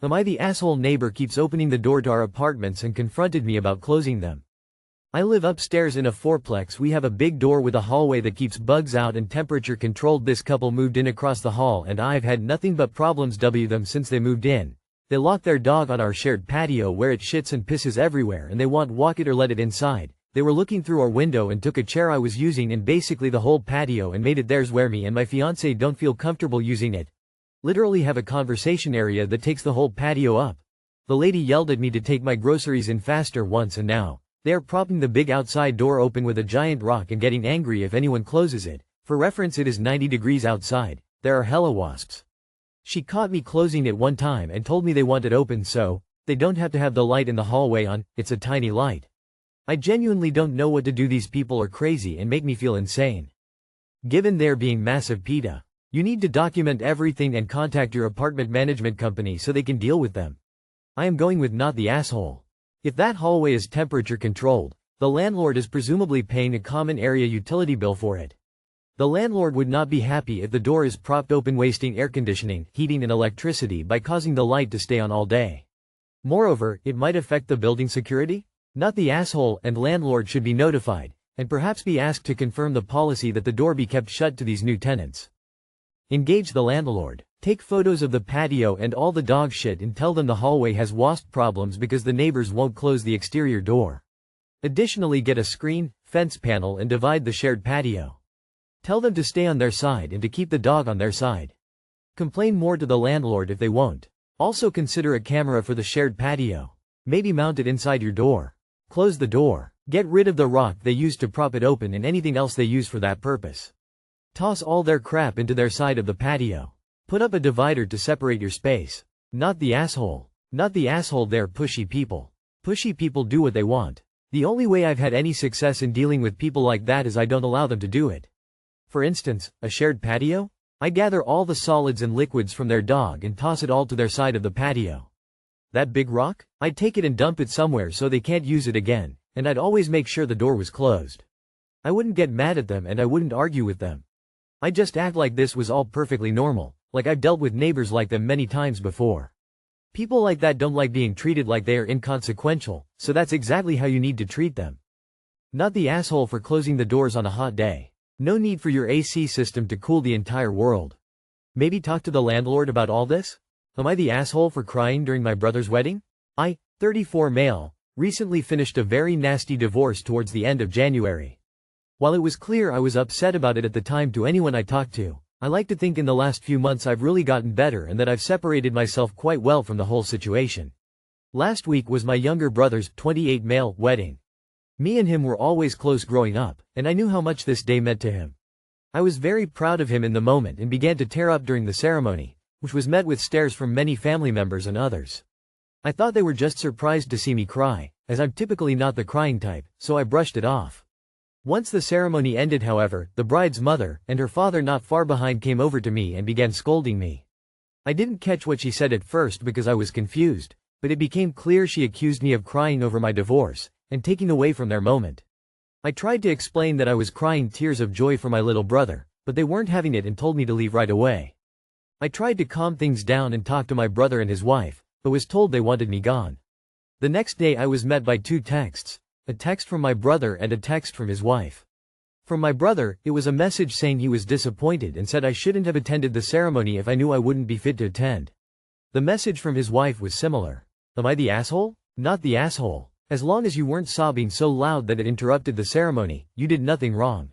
Am I the asshole neighbor keeps opening the door to our apartments and confronted me about closing them? I live upstairs in a fourplex. We have a big door with a hallway that keeps bugs out and temperature controlled. This couple moved in across the hall and I've had nothing but problems with them since they moved in. They lock their dog on our shared patio where it shits and pisses everywhere and they won't walk it or let it inside. They were looking through our window and took a chair I was using and basically the whole patio and made it theirs where me and my fiancé don't feel comfortable using it. Literally have a conversation area that takes the whole patio up. The lady yelled at me to take my groceries in faster once and now they are propping the big outside door open with a giant rock and getting angry if anyone closes it. For reference, it is 90 degrees outside. There are hella wasps. She caught me closing it one time and told me they want it open so they don't have to have the light in the hallway on. It's a tiny light. I genuinely don't know what to do. These people are crazy and make me feel insane. Given there being massive PETA, you need to document everything and contact your apartment management company so they can deal with them. I am going with not the asshole. If that hallway is temperature controlled, the landlord is presumably paying a common area utility bill for it. The landlord would not be happy if the door is propped open, wasting air conditioning, heating and electricity by causing the light to stay on all day. Moreover, it might affect the building security. Not the asshole and landlord should be notified, and perhaps be asked to confirm the policy that the door be kept shut to these new tenants. Engage the landlord. Take photos of the patio and all the dog shit and tell them the hallway has wasp problems because the neighbors won't close the exterior door. Additionally, get a screen, fence panel and divide the shared patio. Tell them to stay on their side and to keep the dog on their side. Complain more to the landlord if they won't. Also consider a camera for the shared patio. Maybe mount it inside your door. Close the door. Get rid of the rock they use to prop it open and anything else they use for that purpose. Toss all their crap into their side of the patio. Put up a divider to separate your space. Not the asshole. Not the asshole. They're pushy people. Pushy people do what they want. The only way I've had any success in dealing with people like that is I don't allow them to do it. For instance, a shared patio? I gather all the solids and liquids from their dog and toss it all to their side of the patio. That big rock? I'd take it and dump it somewhere so they can't use it again, and I'd always make sure the door was closed. I wouldn't get mad at them and I wouldn't argue with them. I'd just act like this was all perfectly normal. Like I've dealt with neighbors like them many times before. People like that don't like being treated like they are inconsequential, so that's exactly how you need to treat them. Not the asshole for closing the doors on a hot day. No need for your AC system to cool the entire world. Maybe talk to the landlord about all this? Am I the asshole for crying during my brother's wedding? I, 34 male, recently finished a very nasty divorce towards the end of January. While it was clear I was upset about it at the time to anyone I talked to, I like to think in the last few months I've really gotten better and that I've separated myself quite well from the whole situation. Last week was my younger brother's, 28 male, wedding. Me and him were always close growing up, and I knew how much this day meant to him. I was very proud of him in the moment and began to tear up during the ceremony, which was met with stares from many family members and others. I thought they were just surprised to see me cry, as I'm typically not the crying type, so I brushed it off. Once the ceremony ended, however, the bride's mother, and her father not far behind, came over to me and began scolding me. I didn't catch what she said at first because I was confused, but it became clear she accused me of crying over my divorce, and taking away from their moment. I tried to explain that I was crying tears of joy for my little brother, but they weren't having it and told me to leave right away. I tried to calm things down and talk to my brother and his wife, but was told they wanted me gone. The next day I was met by 2 texts. A text from my brother and a text from his wife. From my brother, it was a message saying he was disappointed and said I shouldn't have attended the ceremony if I knew I wouldn't be fit to attend. The message from his wife was similar. Am I the asshole? Not the asshole. As long as you weren't sobbing so loud that it interrupted the ceremony, you did nothing wrong.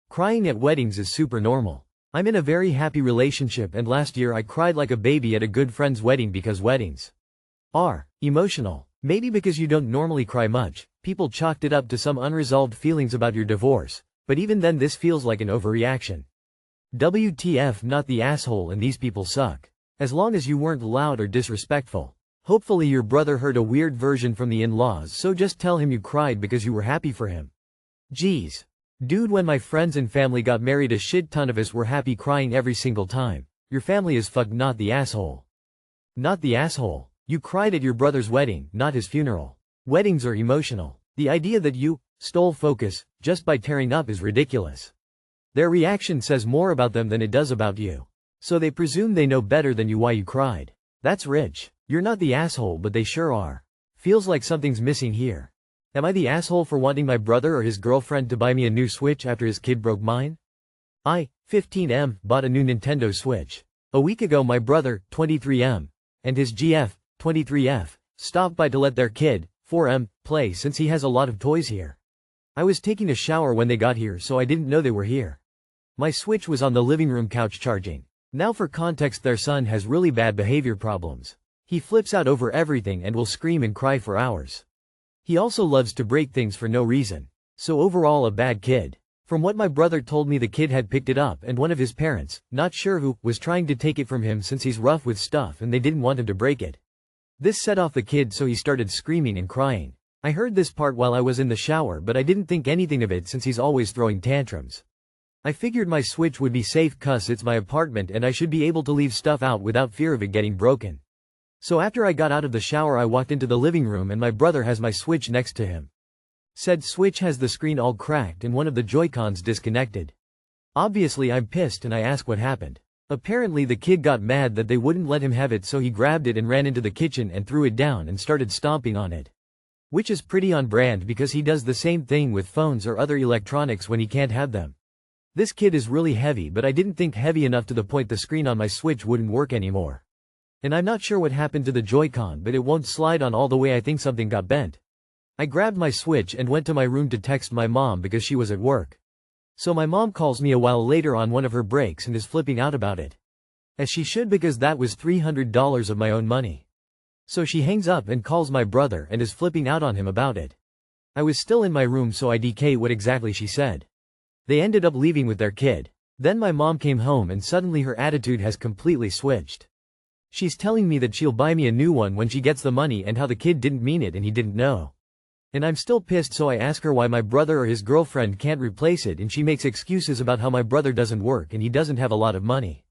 Crying at weddings is super normal. I'm in a very happy relationship and last year I cried like a baby at a good friend's wedding because weddings are emotional. Maybe because you don't normally cry much, people chalked it up to some unresolved feelings about your divorce, but even then this feels like an overreaction. WTF, not the asshole, and these people suck. As long as you weren't loud or disrespectful. Hopefully your brother heard a weird version from the in-laws, so just tell him you cried because you were happy for him. Jeez. Dude, when my friends and family got married a shit ton of us were happy crying every single time. Your family is fucked, not the asshole. Not the asshole. You cried at your brother's wedding, not his funeral. Weddings are emotional. The idea that you stole focus just by tearing up is ridiculous. Their reaction says more about them than it does about you. So they presume they know better than you why you cried. That's rich. You're not the asshole, but they sure are. Feels like something's missing here. Am I the asshole for wanting my brother or his girlfriend to buy me a new Switch after his kid broke mine? I, 15M, bought a new Nintendo Switch. A week ago my brother, 23M, and his GF, 23F, stopped by to let their kid, 4M, play since he has a lot of toys here. I was taking a shower when they got here, so I didn't know they were here. My Switch was on the living room couch charging. Now for context, their son has really bad behavior problems. He flips out over everything and will scream and cry for hours. He also loves to break things for no reason. So overall a bad kid. From what my brother told me, the kid had picked it up and one of his parents, not sure who, was trying to take it from him since he's rough with stuff and they didn't want him to break it. This set off the kid, so he started screaming and crying. I heard this part while I was in the shower, but I didn't think anything of it since he's always throwing tantrums. I figured my Switch would be safe cuz it's my apartment and I should be able to leave stuff out without fear of it getting broken. So after I got out of the shower I walked into the living room and my brother has my Switch next to him. Said Switch has the screen all cracked and one of the Joy-Cons disconnected. Obviously I'm pissed and I ask what happened. Apparently the kid got mad that they wouldn't let him have it, so he grabbed it and ran into the kitchen and threw it down and started stomping on it. Which is pretty on brand because he does the same thing with phones or other electronics when he can't have them. This kid is really heavy, but I didn't think heavy enough to the point the screen on my Switch wouldn't work anymore. And I'm not sure what happened to the Joy-Con, but it won't slide on all the way. I think something got bent. I grabbed my Switch and went to my room to text my mom because she was at work. So my mom calls me a while later on one of her breaks and is flipping out about it. As she should, because that was $300 of my own money. So she hangs up and calls my brother and is flipping out on him about it. I was still in my room, so I DK what exactly she said. They ended up leaving with their kid. Then my mom came home and suddenly her attitude has completely switched. She's telling me that she'll buy me a new one when she gets the money and how the kid didn't mean it and he didn't know. And I'm still pissed, so I ask her why my brother or his girlfriend can't replace it, and she makes excuses about how my brother doesn't work and he doesn't have a lot of money.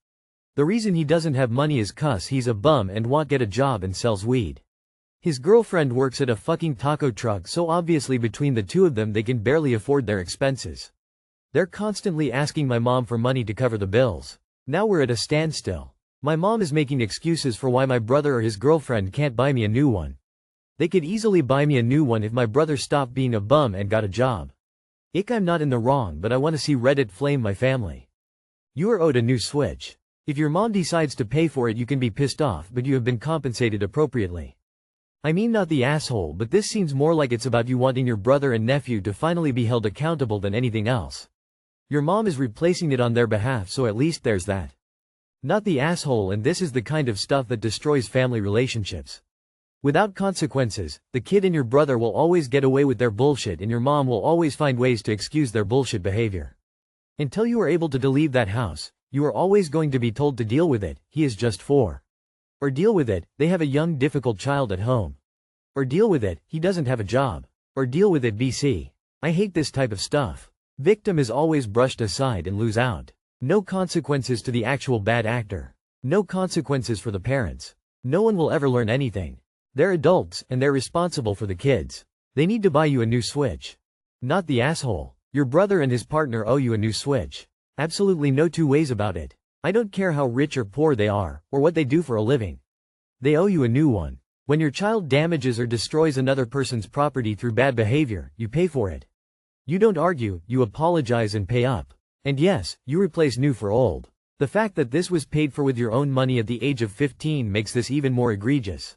The reason he doesn't have money is 'cause he's a bum and won't get a job and sells weed. His girlfriend works at a fucking taco truck, so obviously between the two of them they can barely afford their expenses. They're constantly asking my mom for money to cover the bills. Now we're at a standstill. My mom is making excuses for why my brother or his girlfriend can't buy me a new one. They could easily buy me a new one if my brother stopped being a bum and got a job. I'm not in the wrong, but I want to see Reddit flame my family. You are owed a new Switch. If your mom decides to pay for it, you can be pissed off, but you have been compensated appropriately. I mean, not the asshole, but this seems more like it's about you wanting your brother and nephew to finally be held accountable than anything else. Your mom is replacing it on their behalf, so at least there's that. Not the asshole, and this is the kind of stuff that destroys family relationships. Without consequences, the kid and your brother will always get away with their bullshit, and your mom will always find ways to excuse their bullshit behavior. Until you are able to leave that house, you are always going to be told to deal with it, he is just 4. Or deal with it, they have a young difficult child at home. Or deal with it, he doesn't have a job. Or deal with it, BC. I hate this type of stuff. Victim is always brushed aside and lose out. No consequences to the actual bad actor. No consequences for the parents. No one will ever learn anything. They're adults, and they're responsible for the kids. They need to buy you a new Switch. Not the asshole. Your brother and his partner owe you a new Switch. Absolutely no two ways about it. I don't care how rich or poor they are, or what they do for a living. They owe you a new one. When your child damages or destroys another person's property through bad behavior, you pay for it. You don't argue, you apologize and pay up. And yes, you replace new for old. The fact that this was paid for with your own money at the age of 15 makes this even more egregious.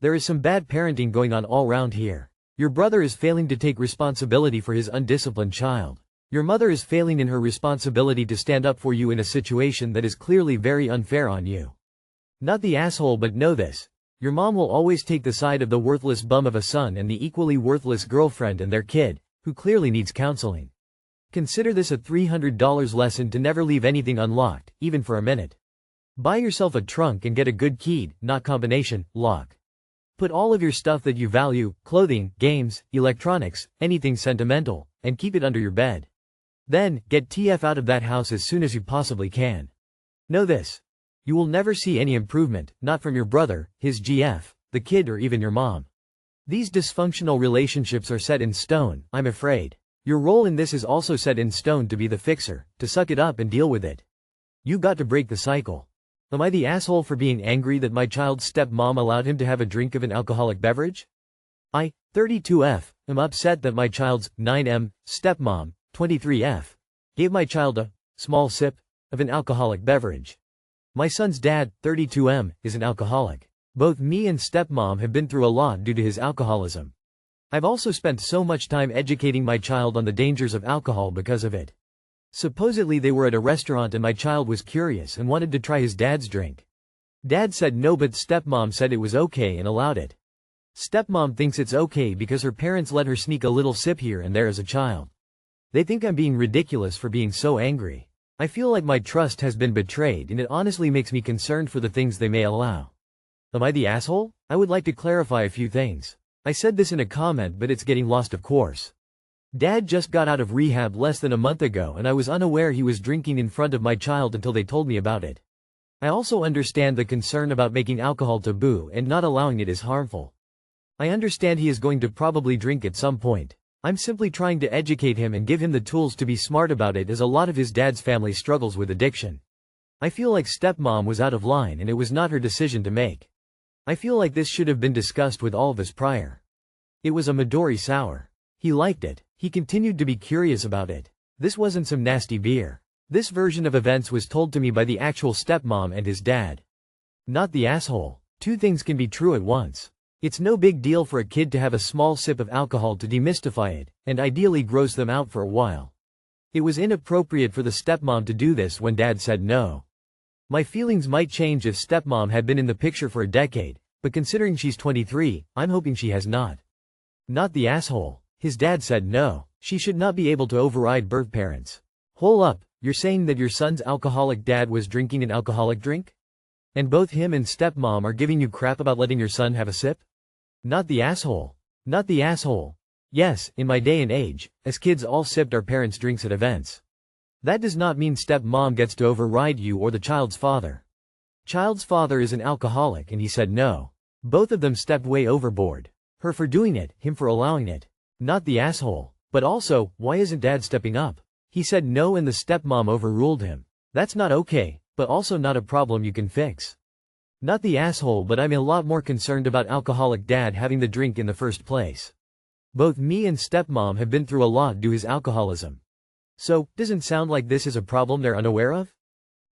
There is some bad parenting going on all round here. Your brother is failing to take responsibility for his undisciplined child. Your mother is failing in her responsibility to stand up for you in a situation that is clearly very unfair on you. Not the asshole, but know this. Your mom will always take the side of the worthless bum of a son and the equally worthless girlfriend and their kid, who clearly needs counseling. Consider this a $300 lesson to never leave anything unlocked, even for a minute. Buy yourself a trunk and get a good keyed, not combination, lock. Put all of your stuff that you value, clothing, games, electronics, anything sentimental, and keep it under your bed. Then, get TF out of that house as soon as you possibly can. Know this. You will never see any improvement, not from your brother, his GF, the kid, or even your mom. These dysfunctional relationships are set in stone, I'm afraid. Your role in this is also set in stone, to be the fixer, to suck it up and deal with it. You got to break the cycle. Am I the asshole for being angry that my child's stepmom allowed him to have a drink of an alcoholic beverage? I, 32F, am upset that my child's 9M stepmom, 23F, gave my child a small sip of an alcoholic beverage. My son's dad, 32M, is an alcoholic. Both me and stepmom have been through a lot due to his alcoholism. I've also spent so much time educating my child on the dangers of alcohol because of it. Supposedly they were at a restaurant and my child was curious and wanted to try his dad's drink. Dad said no, but stepmom said it was okay and allowed it. Stepmom thinks it's okay because her parents let her sneak a little sip here and there as a child. They think I'm being ridiculous for being so angry. I feel like my trust has been betrayed and it honestly makes me concerned for the things they may allow. Am I the asshole? I would like to clarify a few things. I said this in a comment, but it's getting lost, of course. Dad just got out of rehab less than a month ago and I was unaware he was drinking in front of my child until they told me about it. I also understand the concern about making alcohol taboo and not allowing it is harmful. I understand he is going to probably drink at some point. I'm simply trying to educate him and give him the tools to be smart about it, as a lot of his dad's family struggles with addiction. I feel like stepmom was out of line and it was not her decision to make. I feel like this should have been discussed with all of us prior. It was a Midori sour. He liked it. He continued to be curious about it. This wasn't some nasty beer. This version of events was told to me by the actual stepmom and his dad. Not the asshole. Two things can be true at once. It's no big deal for a kid to have a small sip of alcohol to demystify it, and ideally gross them out for a while. It was inappropriate for the stepmom to do this when dad said no. My feelings might change if stepmom had been in the picture for a decade, but considering she's 23, I'm hoping she has not. Not the asshole. His dad said no. She should not be able to override birth parents. Hold up, you're saying that your son's alcoholic dad was drinking an alcoholic drink? And both him and stepmom are giving you crap about letting your son have a sip? Not the asshole. Not the asshole. Yes, in my day and age, as kids all sipped our parents' drinks at events. That does not mean stepmom gets to override you or the child's father. Child's father is an alcoholic and he said no. Both of them stepped way overboard. Her for doing it, him for allowing it. Not the asshole. But also, why isn't dad stepping up? He said no and the stepmom overruled him. That's not okay, but also not a problem you can fix. Not the asshole, but I'm a lot more concerned about alcoholic dad having the drink in the first place. Both me and stepmom have been through a lot due to his alcoholism. So, doesn't sound like this is a problem they're unaware of?